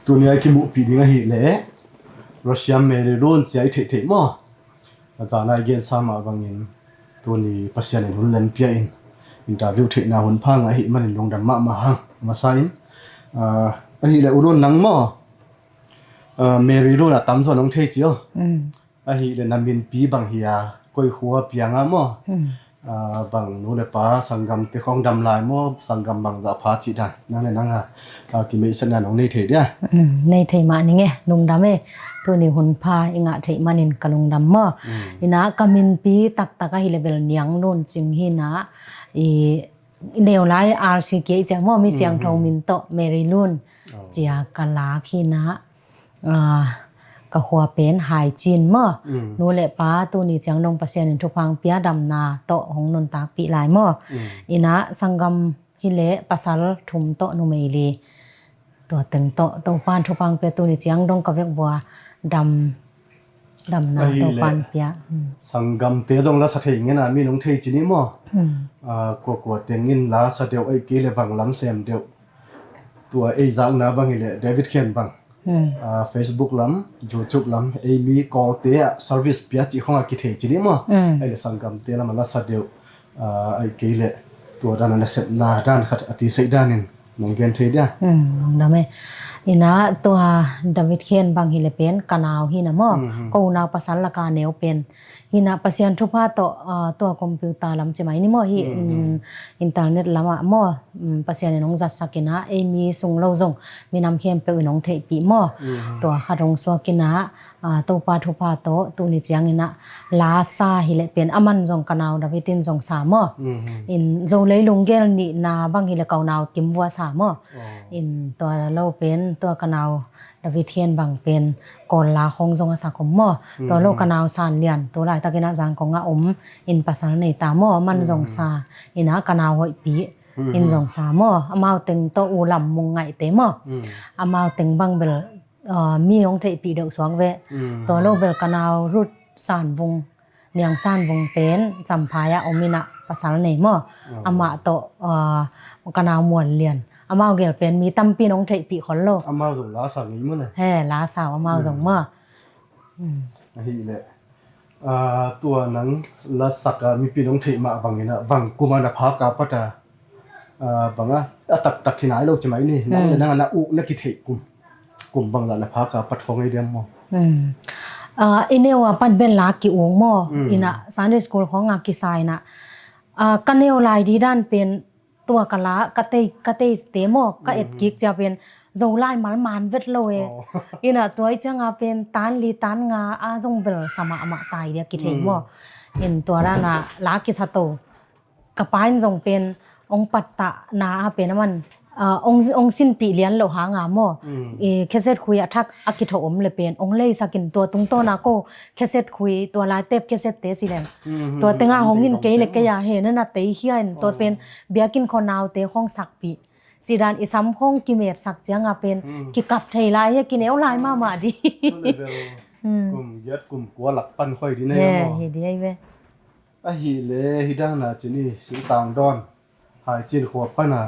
ตัวนี้คิมุปีนี้หิเละรัสเซียเมริโรนใจเท่ๆมั้งอาจารย์นายเกณฑ์สามารถบางอย่างตัวนี้ปัสยานิหุ่นเล่นเปียอินทาวิวเทน่าหุ่นพังหิมันลงดันมาหังมาใส่หิเละอุดรนังมั้งเมริโรนอะตามส่วนน้องเทจิอ๋อหิเละนามินปีบางหิอาก้อยขัวเปียงอ่ะมั้งบางนู้นเลยป้าสังกัมที่ของดำลายมั้งสังกัมบางจะพาจิตานั่นเลยนั่งกิมสัญญาณของในเทเดียในเทมานี่ไงลงดำตัวนี้หุ่นพาอิงะเทมานินกะลงดำมั้งอินะกามินปีตักหิเลเวลเนียงโน่นจิงหินะเดียวไลRCK จังมั้งมีเสียงทองมินโตเมริลุนเจียกะลาขีนะกะหัวเป็นหายจีนมั้งนู้นแหละป้าตัวนี้จังลงปัสยานินทุกพังเปียดำนาโตของนนตากปีหลายมั้งอินะสังกัมฮิเลปัสสาวะทุ่มโตนุเมลีตัวตึงโตตัวปานทุพังเปียตัวนี้เจียงดงกะเวกบัวดำนาตัวปานเปียสังกัมเตยดงละสะเทงเงี้ยนะมีน้องเทจินี่มั้งกวดเตียงเงินละสะเดียวไอ้เกลี่ยบางลำเซมเดียวตัวไอ้จังนะบางฮิเลเดวิดเคนบางFacebook ลำ YouTube ลำไอ้มีกอเตีย service เปียจีของอากิเทจินี่มั้งไอ้สังกัมเตยละมันละสะเดียวไอ้เกลี่ยตัวด้านนั้นเสพนาด้านขัดอธิสัยด้านนึงน้องเกณฑ์เทียดน้องอินะตัวดาวิดเคนบางฮิเลเป็นกานาวฮินะมั้งกูนาวภาษาละกาเนวเป็นฮินะปัสยันทุพาตัวคอมพิวเตอร์ลำใช่ไหมนี่มั้งฮิอินเทอร์เน็ตลำมั้งปัสยันน้องจัดสักนะเอมีส่งเราส่งมีนำเขียนไปน้องเทปีมั้งตัวขัดองสวกินะตัวปาทุพาตัวนี้จียงอินะลาซาฮิเลเป็นอามันส่งกานาวดาวิดินส่งสามมั้งอินส่งเลยลงเกลนี่นาบางฮิเลเกานาวกิมวัวสามมั้งอินตัวเราเป็นตัวกนาวดาวิเทียนบางเป็นก่อนลาคงทรงสักมอตัวโลกนาวสานเลียนตัวหลายตะกินะจังของอินภาษาในตามอมันทรงซาอินะกนาวหอยปีอินทรงสามออามาตึงโตอูลำมุงไงเตมออามาตึงบางเบลมีองเทปีเดกสวงเวตัวโลกเบลกนาวรุดสานวงเนียงสานวงเป็นจำพายะอมินะภาษาในมออามาโตกนาวมวนเลียนอามาเกลเป็นมีตั้มปีน้องเทปีคนโลอามาส่งลาสามีมั้งเลยเฮ้ลาสาวอามาส่งมาฮิเลตัวนั้นลาสักมีปีน้องเทมาบางอย่างนะบางกุมารภาคาปัตตาบางตักที่ไหนเราจะไม่นี่นั่งเลยนั่งนะอุนักกิเทกุมบางละนะภาคาปัตของไอเดียมอินเนวปันเป็นลากิวงมออินะซันเดย์สคูลของงากิไซนะกันเนวลายดีด้านเป็นตัวกะละกะเตสเตมอกะเอ็ดกิกจะเป็นโจไลมันเวทโลเออินะตัวจังเป็นตันลีตันงาอาจงเบลสมาอมาตายเดียกิเทมออินตัวรานะลากิสโตกะปายจงเป็นองปัตตะนาเป็นมันองสินปีเลียนโลหางามอเคเซตคุยทักอากิโถอมเลยเป็นองเลยสักินตัวตุงโตนาโกเคเซตคุยตัวลายเต็บเคเซตเตสิแลมตัวเตงาหงอินเกเลกยาเฮนั่นน่ะเตเฮียนตัวเป็นเบียกินคอนาวเตห้องสักปีจีดานอิซัมห้องกิเมตสักเจียงเป็นกิกับเทลายกินเอวลายมาดิกลุ่มยัดกลุ่มกัวหลักปั้นค่อยดีแน่เฮดีไอ้เว้ฮิเลฮิดังนะจีนี่สิงต่างดอนหายจีนหัวปั้นน่ะ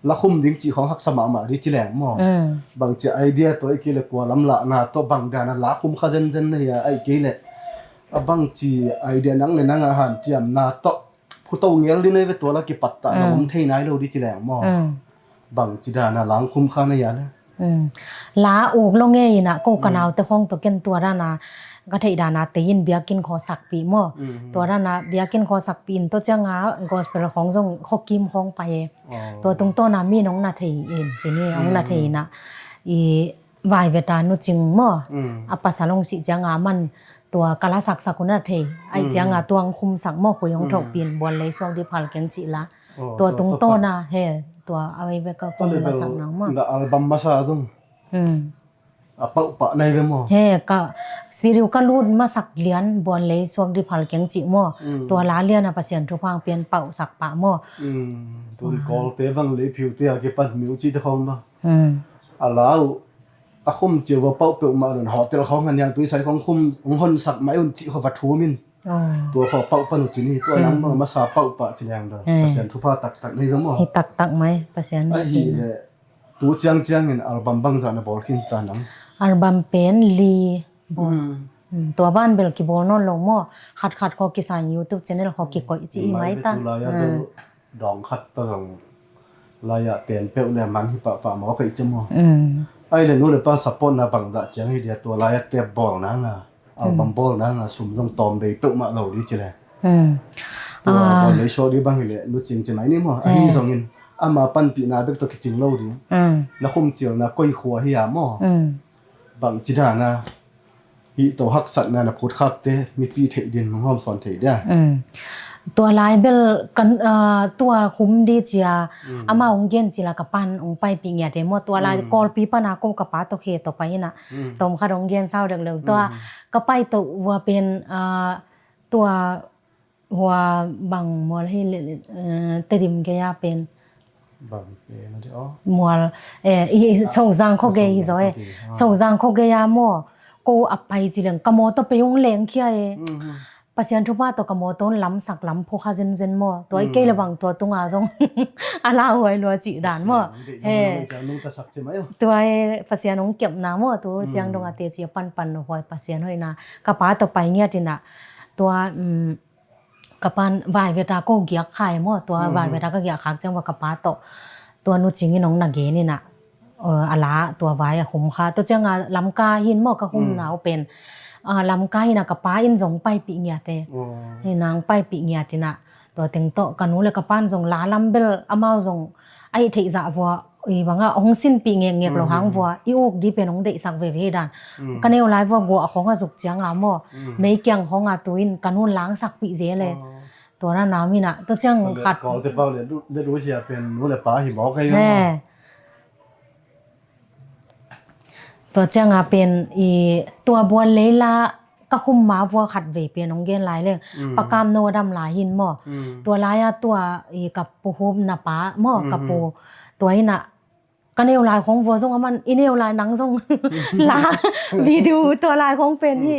ละคุมดิ้งจีของฮักสมาดิจิแหลงมั้งบางจีไอเดียตัวไอ้กิเลกัวลำละนะตัวบางดานะละคุมข้าเจนเนี่ยไอ้กิเลบางจีไอเดียนั่งเลยนั่งอาหารจีมนาโตผู้โตเงี้ยลิ้นเลยตัวละกิปัตตะนะผมเทนายเราดิจิแหลงมั้งบางจีดานะหลังคุมข้าเนี่ยเลยลาอูกลงเงี้ยนะกูกันเอาแต่ห้องตัวเกินตัวรานะก็เทดานาเตยินเบียกินขอสักปีมั้งตัวรานะเบียกินขอสักปีนตัวเจ้างากอสเปรของทรงขอกิมของไปตัวตรงโตนามีน้องนาเทเอ็นจีนี่น้องนาเทนะอีวายเวตานุจิงมั้งอปัสสาวงสิเจ้างามันตัวกาลสักสักุนาเทไอเจ้างาตัวคุมสักมั้งคุยของถกปีนบอลเลยช่วงที่พัลเกงจิละตัวตรงโตนะเฮตัวเอาไว้เวก็คุมมาสักนังมั้งอัลบั้มมาซาจุงปะในเวมอเฮ้ก็ซีริวก็รูดมาสักเลียนบอลเลยช่วงที่พัลเกงจิมั้งตัวล้าเลียนอะปัสยันทุพังเปลี่ยนเป่าสักปะมั้งตัวกอลเตบังเลยผิวเตียเก็บปัดมิวจีตะคองมั้งแล้วคุ้มเจียวเป่าเปลือกมาหนุนหอเตลของกันอย่างตัวใส่ของคุ้มของคนสักไม้อุ่นจีเขาวัดทูมินตัวเขาเป่าปนุจินี่ตัวนั้นมันมาสาเป่าปะจีแรงเลยปัสยันทุพาตักในเรื่องมั้งให้ตักไหมปัสยันไอ้ฮีเลย tu chiang chiang in album bang za na bol khin ta nam album pen li bonตัวบ้านเบลกิโบนอนลงหม้อขัดขอกิสาน YouTube channel ขอกิก่อยจีไหมตา tu la ya do dong khat ta dong la ya ten pe le man hi pa ma kai chmo ai le nu le pa support na bang da chiang hi dia tu la ya te bol na nga album bol na nga sum dong tom be pe ma lo ri chileตัวบอลเลยโชว์ดีบางเลยรู้จริงจะไหนนี่มั้งอันนี้สองอินอามาปั้นปีนาเบกตัวคิดจริงเล่าดิแล้วคุมเจียวนะก้อยขัวเฮียมั้งบางจิตานะฮีตัวฮักสัตว์นะพูดคักเต้มีปีเทดินของห้องสอนเทได้ตัวลายเบลกันตัวคุ้มดีเจียอามาองเย็นจีละกับปันองไปปีเงียเดมตัวลายกอลปีปนาโกกับป้าตัวเคต่อไปนะตมขาดองเย็นเศร้าเด็กเลยตัวก็ไปตัวเป็นตัวหัวบางมัวให้เตริมแกยาเป็นบางเป็นอะไรอ๋อมัวส่งจังเขาแกอีจ้อยส่งจังเขาแกยามัวกูอับไปจีเหลงกะโมตัวไปยงเหลงเขี้ยปัสยันทุบมาตัวกะโมต้นล้ำสักล้ำพกฮาเจนมัวตัวไอ้เกลระวังตัวตุงอาจงอาลาหวยรัวจีด่านมัวตัวไอ้ปัสยันงเก็บน้ำมัวตัวเจียงดงอาเตจีปันหวยปัสยันหวยนะกะป้าตัวไปเงี้ยดินะตัวกับปันวายเวลาก็เกียกไข่หม้อตัววายเวลาก็เกียกขักจังว่ากับป้าโตตัวนู้จิงน้องนักเกนี่น่ะอะละตัววายหุ่มค่ะตัวจังลำกาหินหม้อก็หุ่มหนาวเป็นลำกาหิน่ะกับป้าอินจงไปปีเงียเตนี่นางไปปีเงียติน่ะตัวเต็งโตกันนู้นเลยกับป้านจงลาลำเบลอามาจงไอเทจ่าวัวอีบางอ่ะองสินปีเงียเงียเราหางวัวอีอกดีเป็นองเด็กสักเวดันกันเอวไลฟ์วัวของอาสุกเจียงอ่ะหม้อไม่เกี่ยงของอาตุยนกันนู้นล้างสักปีเจเลยตัวนั้นน้ำมีน่ะตัวเจ้าขัดก่อนจะเป้าเลยได้รู้เสียเป็นนู้นเลยป้าหิบอกให้ยังตัวเจ้าเป็นอีตัวบัวเลล่าก็คุมมาวัวขัดเวเปียนองเกนหลายเรื่องปากกามโนดำหลายหินหม้อตัวลายตัวอีกับปูฮุบน่ะป้าหม้อกับปูตัวนี้น่ะกันเอวลายของวัวทรงมันอินเอวลายหนังทรงลาวิดีโอตัวลายของเป็นที่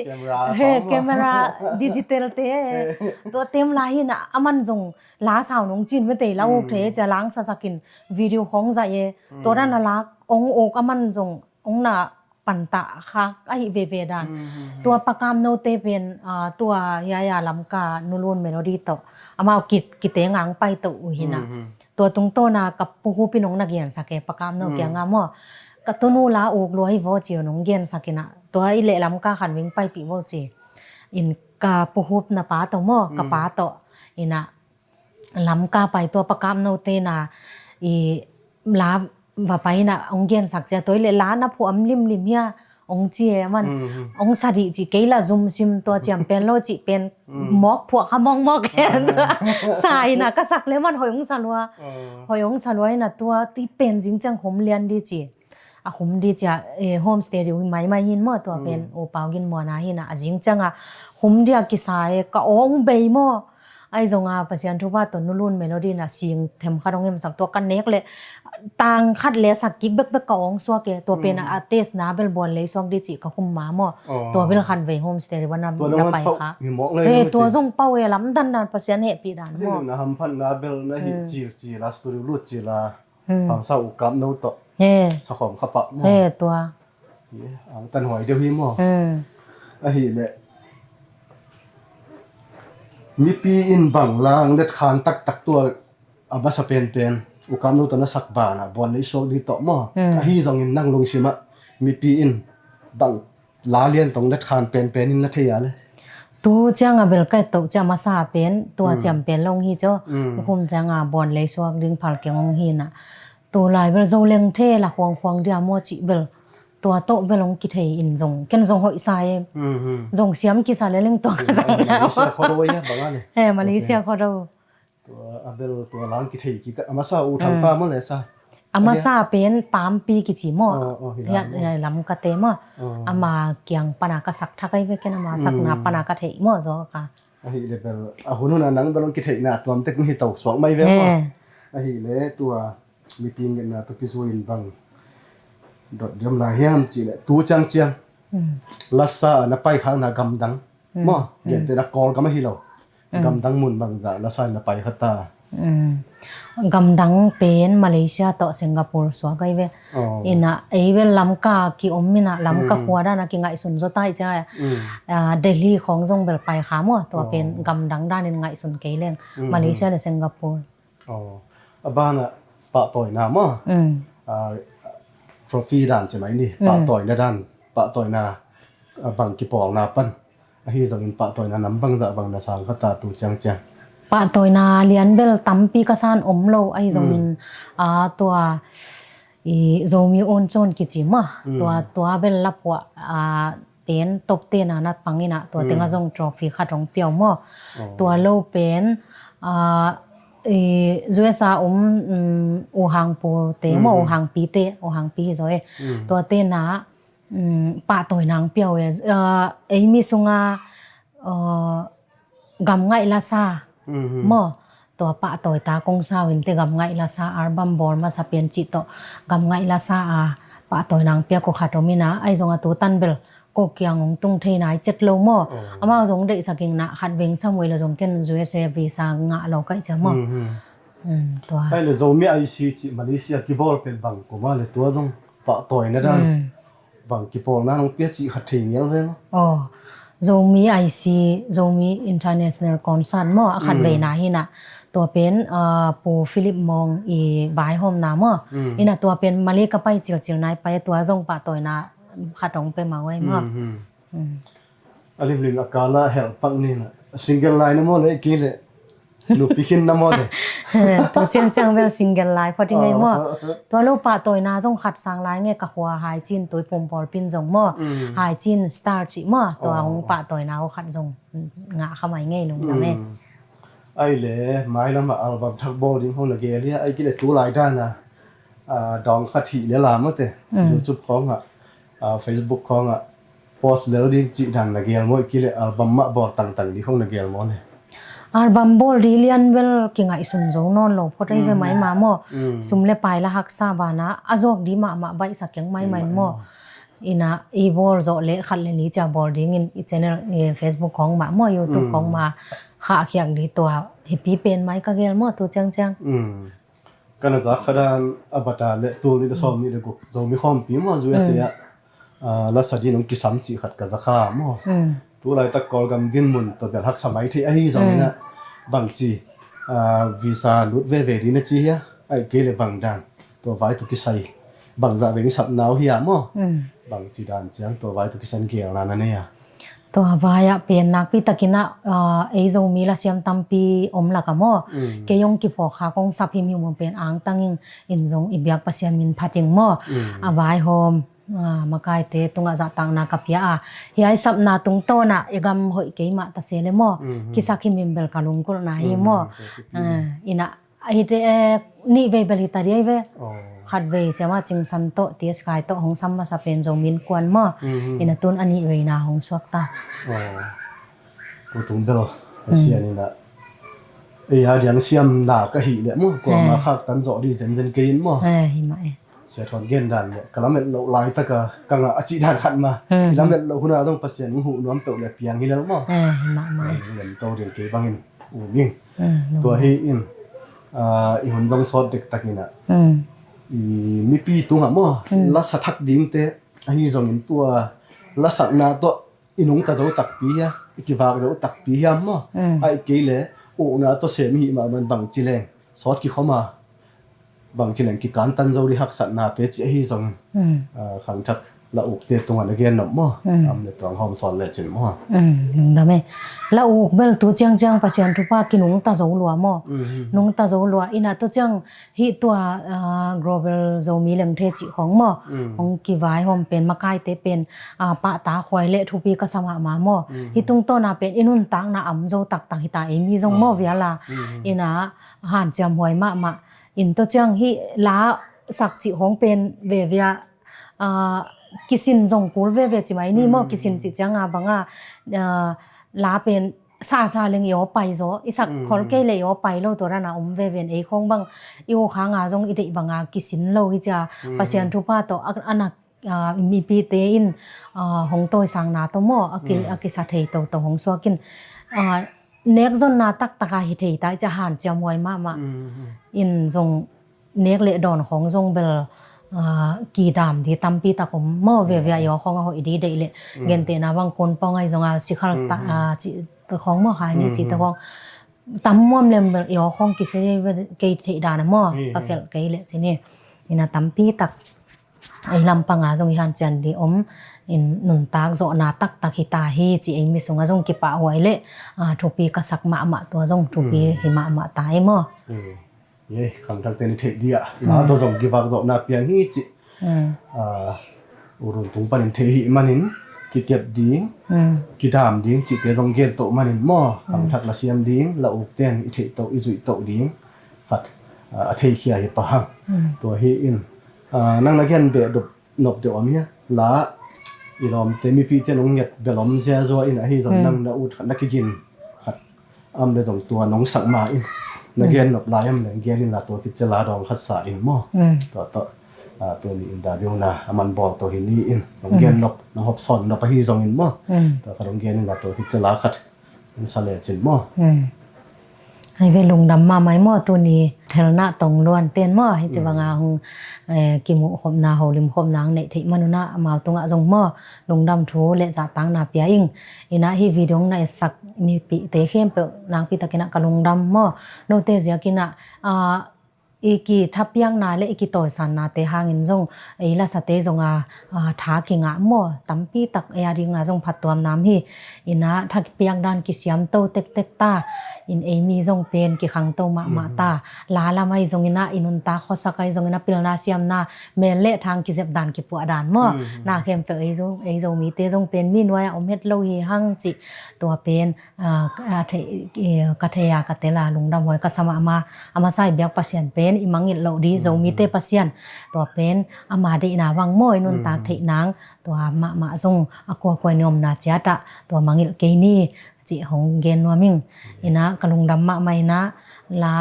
แคมราดิจิตอลเต้ตัวเต็มลายน่ะมันทรงลาสาวน้องจีนไม่เตะแล้วโอเคจะล้างสกินวิดีโอของใจตัวนั้นน่ะลักองโอกมันทรงองน่ะปันตะค่ะไอเวดันตัวปากกามโนเตเป็นตัวยายาลำกานูรุนเมโลดี้โตมากิเตงังไปโตอุหินะตัวตรงโตนากับปูฮูปินงนักเรียนสักแกปากกามโนเกียงามกับตัวนูลาโอกลัวให้วอจิวนงเรียนสักนะตัวไอเละลำกาขันวิ่งไปปีวอจิอินกาปูฮูปนาป้าโตกับป้าโตอินะลำกาไปตัวปากกามโนเตนาอีลาว่าไปนะองเกียนสักเจตัวเละล้านนะผู้อำลิมเฮียองเจียมันองสาดิจิเกล่าซุมซิมตัวจำเป็นโลจิเป็นมอกพวกขมองมอกแค่สายนะก็สักเลยมันหอยองสันวะหอยองสันวะนะตัวที่เป็นจริงจังผมเรียนดีจีผมดีจ้ะโฮมสเตย์อยู่ไม่หินมั่วตัวเป็นโอเปากินมัวนะหินะจริงจังผมเดียกิสายก็องเบย์มั่วไอ้จงปัจจัยทุบว่าตัวนุ่นเมโลดี้นะเสียงเทมคาดองเงินสักตัวกันเน็กเลยต่างคัดเลสักกิกเบกก็องสัวเกตัวเป็นอาร์ติสนะเบลบอลเลยซองดิจิก็คุมมามั่วตัวเบลคันเวโฮมสเตย์วันนั้นไปค่ะตัวจงเป้าเวล้ำดันปัจจัยเหตุปีดันมั่วนะฮัมพันนะเบลนะฮิจีลาสตูดิโอลุจีลาความเศร้ากับโนโตสของขับปะมั่วตัวตันหอยเดียวหิมั่วไอ้เละมีปีอินบังลางเล็ดคานตักตัวอาบัสเป็นอุกามโนตัวนักสักบานะบอลเลยโชคดีต่อมั่วฮีจงอินนั่งลงชิมะมีปีอินบังลาเลียนตรงเล็ดคานเป็นอินนัทยาเลยตัวจังเบลก็ตกจะมาซาเป็นตัวจำเป็นลงฮีเจ้าคุณจังบอลเลยโชคดึงพัลเกงงฮีน่ะตัวลายเบลโจเลงเทละควงเดียมัวจิเบลตัวโตเวลงกิเทอินจงกันจงหอยทรายจงเสียมกิสาเลเล่งตัวกันสังแล้วมาเลเซียเขาดูตัวอาเบลตัวล้างกิเทกิอามาซาอูทางป้ามันเลยซะอามาซาเป็นปามปีกิจิมอเนี่ยลำกะเตมออามาเกียงปนากสักทักไอเวกันอามาสักนาปนากะเทมอจอกะไอ้เลเบลหุ่นนั่นนังเบลงกิเทน่ะตัวมันเต็กมีเต่าสองไม่เว้ยไอ้เลตัวมีปีนกันนะตัวพิสูอินบังดดยมลาเฮียมจีเลยตูจังเจียงลัสซานะไปข้างนากำดังมั่วเดี๋ยวแต่ละกอลก็ไม่ฮิโลกำดังมุนบางจ่าลัสซานะไปขัตตา กำดังเป็นมาเลเซียต่อสิงคโปร์สวกไอเวอินะไอเวลำกากิอมมินะลำกาหัวด้านกิไงสุนโซใต้จ้าเดลีของทรงเบลไปขามัวตัวเป็นกำดังด้านไงสุนเกลเลงมาเลเซียหรือสิงคโปร์บ้านอะปะต่อยน้ำมั้งทรอฟี่ด้านใช่ไหมนี่ปะต่อยในด้านปะต่อยนาบางกีปองนาปันที่จะเป็นปะต่อยนาน้ำบางจะบางนาสังก็ตาตูจังจังปะต่อยนาเลียนเบลตั้มปีกษานอมโลไอจะเป็นตัวจะมีโอนโจนกิจิมะตัวเบลลับว่าเป็นตบเตียนัดปังอินะตัวเต็งก็ส่งทรอฟี่ขัดรองเปียวมะตัวโลเป็นUSAอูหังปูเตมอูหังปีเตอูหังปีจอยตัวเตนะปะต่อยนางเปียวเอมีสุงากำไงลาซามอตัวปะต่อยตากงซาวินเตกำไงลาซาอาร์บัมบอลมาสเปียนจิตโตกำไงลาซาปะต่อยนางเปียวก็ขัดรมินะไอจงตัวตันเบลก็เกี่ยงตรงเทนายเจ็ดโลมออามาจงได้สักกิ่งนะขัดเวงสมัยเราจงเกิน USA วีซ่างะเราก็จะมอตัวไอ้เลยจงมีไอซีจิมาเลเซียกีบอลเป็นบังกูมาเลยตัวจงปะต่อยนะด้านบังกีบอลนั่งเปียจิขัดทิ้งเงี้ยเลยมั้งจงมีไอซีจงมี international concert มอขัดเวนาหินะตัวเป็นปูฟิลิปมองอีบายโฮมนามออีน่ะตัวเป็นมาเลก็ไปจิลนายไปตัวจงปะต่อยนะขัดรองไปมาไว้มากอะไรเรื่องอาการละเฮลปังนี่นะซิงเกิลไลน์นั่นมั้งเลยกี่เลยลูกพิคินนั่นมั้งเลยตัวเจียงเวลซิงเกิลไลน์พอที่ไงมั้งตัวลูกปะตัวน่าจงขัดสังไลน์ไงกับหัวหายจีนตัวผมบอลปินจงมั้งหายจีนสตาร์จิมั้งตัวของปะตัวน่าขัดจงงะเข้ามาไงลุงนะแม่ไอ้เลยไม่ละมาอัลบั้มทักบอลดิ้งห้องละเกลี่ยไอ้กี่เลยตัวไลน์ด้านนะดองขัดที่เลยลามั้งเตะยูทูบของFacebook ของโพสต์แล้วดิ้งจีดันละเกลมั้งกี่เลยอัลบั้มมาบอกต่างๆดิ้งห้องละเกลมั้งเลยอัลบั้มบอลรีเลียนเวลกิงไอสุนจงนอนหลบพอได้ไปไหมมาโมสุมเลไปละหักซาบานะอาจอกดีมาใบสักยังไม่โมอินะอีบอลโจเละขัดเลยนี้จะบอลดิ้งอินchannel Facebook ของมาโม YouTube ของมาข้าเขียงดีตัวฮิปปี้เป็นไหมก็เกลโมตัวจังกันนะขนาดอับตาเลตัวนี้จะซ้อมนี่เด็กจะมีความปีมั้งจู่เสียแล้วสัตย์น้องกิสัมจีขัดกับจะข้ามั้งตัวอะไรตะกอลกันกินมุนตัวแบบหักสมัยที่ไอ้ตรงนี้นะบางจีวีซ่าลุดเวดีนะจีฮะไอ้เกลบางด่านตัวไว้ตุกิไซบางด่านเป็นสับหนาวเฮียมั้งบางจีด่านเจียงตัวไว้ตุกิสันเกี่ยวนั่นเนี่ยตัววายเปลี่ยนนักพิตากินะไอโซมีลาเซียมตัมปีอมลักมอเกยงกิพอขากงสับพิมิวมันเป็นอ่างตั้งอินซงอิบยักปัสยามินพัดยังมอวายโฮมมาไกเตตุงอาจัตังนักพิยาเฮียสับนาตุงโตนะยกำหอยเกยมาตาเซเลมอกิสักฮิมิมเบลกาลุงกุลนาฮิมออินะไอเตนี่เวเบลิตาเดียเวขัดเวเสียว่าจึงสันโตเตียสกายโตของซัมมาสเปนจงมินกวนมออินะตุนอันนี้เวนาของสวกตากูตุงเบลเสียนี่นะไอ้ฮะเดี๋ยวเสียมหนาก็หิเลยมั้งกว่ามาขัดกันโจดีเจนเกินมั้งหิมะเสียทอนเกินดันเนี่ยก็แล้วเม็ดเราลายตะกะกังอาจีดันขัดมาแล้วเม็ดเราคุณอาต้องเปอร์เซ็นต์หูน้ำเปล่าเลยเพียงนี่แล้วมั้งหิมะไม่เหมือนโตเดี๋ยวเกี่ยบางอินยิ่งตัวเฮอินอีหุ่นต้องสอดเด็กตักนี่นะมีปีตัวหม้อลักษณะทักดิ้งเตะไอ้จงอินตัวลักษณะตัวอินุงตาจะตักปีอะกิบากจะตักปียามมั้งไอ้เกลี่ยโอ้น่ะตัวเสียมีมามันบังจิเลงสอดกี่เข้ามาบังจิเลงกี่การตันจะริหักสัตนาเปจิไอ้จงขังทักละอุกเตะตรงอะไรเงี้ยหนอมั้งเลยตรงห้องสอนเลยจิมั้งนั่นแหละละอุกเบลตัวเจียงภาษาทุพากินุงตาจะรัวมั้งนุงตาจะรัวอินะตัวเจียงฮิตัวglobal จะมีเรื่องเทจิของมั้งของกี่วายหอมเป็นมาไกเตเป็นปะตาควายเละทุปีก็สมามามั้งฮิตุงโตน่ะเป็นอินุนตังน่ะอ่ำจะตักฮิตาเอมีจงมั้งเวียละอินะหันจำหวยมาอินตัวเจียงฮิลาสักจิของเป็นเวียกิสินจงกูเวจิไหมนี่มั้งกิสินจิจังบังลาเป็นซาเลงยอไปโซอิสักคอลเกเลยยอไปโลตัวนั้นเวเอคงบังอีโอขางจงอิเดบังกิสินโลฮิจาปัสยันทุพาโตอันนักมีปีเตอินหงโตสังนาโตโมอกิสัตเทโตหงสวกิน nek zon na tak taka hi thei tai cha han cha moi ma in zong nek le don khong zong bel ki dam di tampi ta ko mo ve ve yo khong ho idi de le gen te na bang kon pong ai zonga sikhal ta chi ta khong mo hai ni chi ta khong tam mom lem yo khong ki se ke thei da na mo pakel ke le chi ni ina tampi tak ai lampanga zong han chan di in nun tak zo na tak hita hi chi ai mi sunga zong ki pa hoi le thupi ka sak ma to zong thupi hi ma tai mo ye khang thak te ni the dia na to zong ki bak zo na piang hi chi urun tung panin the hi manin ki kep ding ki dam ding chi te zong gen to manin mo khang thak la siam ding la uk ten i the to i zui to ding khat a thei khia hi pa ha to hi in nang na gen be dop nop de om ya la ilom te mi pi chen ong nget belom sia zo in a hi zong nang na ut khat na ki gin khat am de zong tua nong sak ma in na gen nop la yam le gen in la to ki chela dong khat sa in mo to to ni in da biu na aman bol to hi ni in nong gen nop na hop son nop a hi zong in mo to ka dong gen in la to ki chela khat in sa le chin mo hai ve lung dam ma mai mo tu ni thelna tong luan ten mo hi chiwanga hung ki mu khom na holim khom nang nei thei manuna ama tunga jong mo lung dam thu le za tang na pia ing ina hi video na sak mi pi te khem pe nang pi takina kalung dam mo no te zia kina iki thapyang na le iki toy san na te hangin jong eila sa te zonga tha ki nga mo tampi tak ya ri nga jong phatwam nam hi ina thak piang dan ki siam to tek ta in emi jong pen ki khang to ma ta la la mai jong ina inun ta khosa kai jong ina pilna siam na men le thang ki zep dan ki pu adan mo na khem pe ei jong mi te jong pen mi noya om het lo hi hang chi to pen ka theya ka tela lungdam hoi ka sama ama sai byak pasien pen imangil lo di zo mi te pasien to pen ama de na wang moi nun tak thei nang to ma jong akwa koi nom na cha ta to mangil ke ni chi hong gen noming ina kalung dam ma mai na la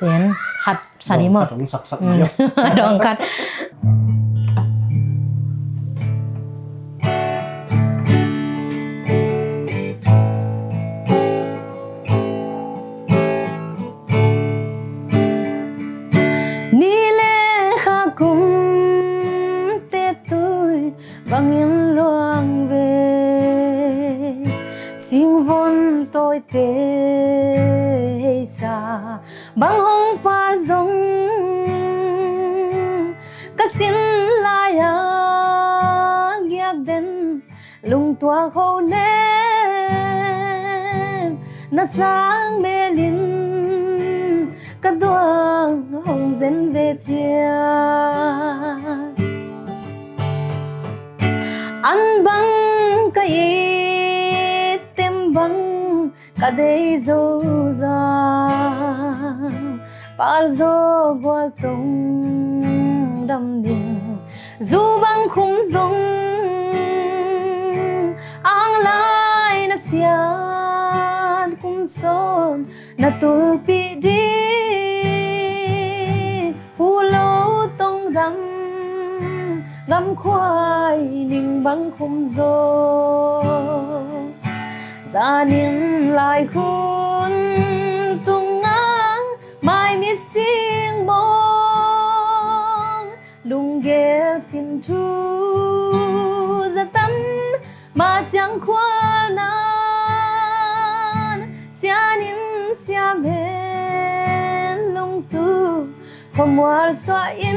pen khat sari mo dong sak yo dong khat bangin luang về sinh vốn tôi tê xa bang hong pa zong ka sin la ya gyak den lung tua ho ne na sang mê lin ka duang hong zen về chia an bang ka tem bang ka dei zo za par zo gwal tong dam ding zu bang khum zong ang lai na sian kum son na tul pi di pulo tong dam ngắm khoai ninh băng khung gió gia niên lại khôn tung ngã mai mi xinh bóng lung ghé xin chu ra tâm mà chẳng khoa nan xia niên xia mến lung tu không mua xoa in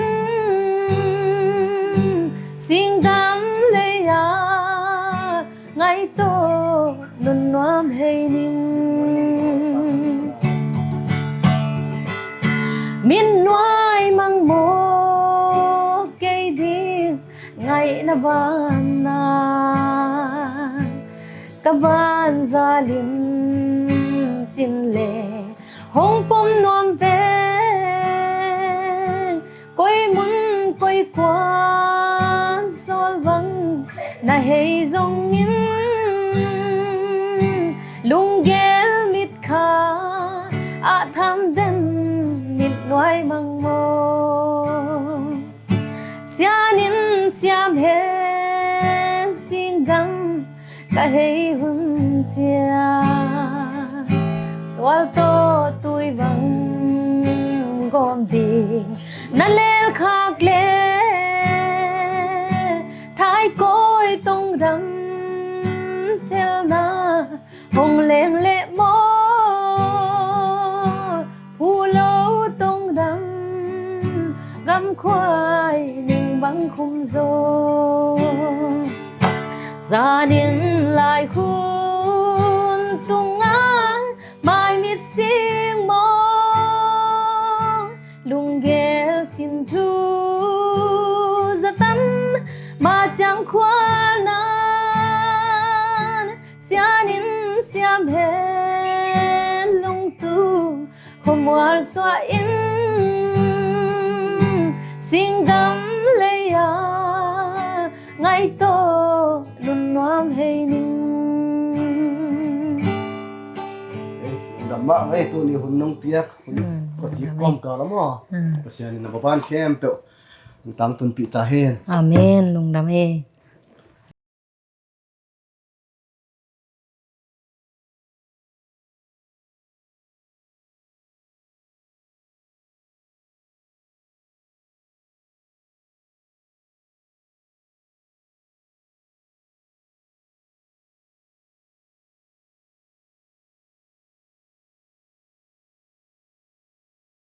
xin đam lê ya ngay to nun noam hay ninh min noai mang mo cây đi ngay na ban na ka ban gia lin chin lệ hong pom noam ve koi mun koi quan sol vang na hay zong in lung gel mit kha a tham den mit noi mang mo sianin siam hen sing gam ka hay hun chia wal to tui bang gom ding na lel khak le thái côi tông đắm theo na hồng lên lệ mô hu lâu tông đắm găm khoai nhưng băng khung rô gia đình lại khuôn tung án mai mít xinh mong lung ghé xin thu ra tắm mà chẳng khoa nan gia đình xiêm hẹn lung tu không ngoan xoa in xin đắm lấy à ngày to luôn noam hay ninh đầm mạ ấy tôi đi hôn nông tiếc có chỉ com cả lắm à bác sĩ này nó bán kem tẹo tăng tuần bị ta hen amen lung dam e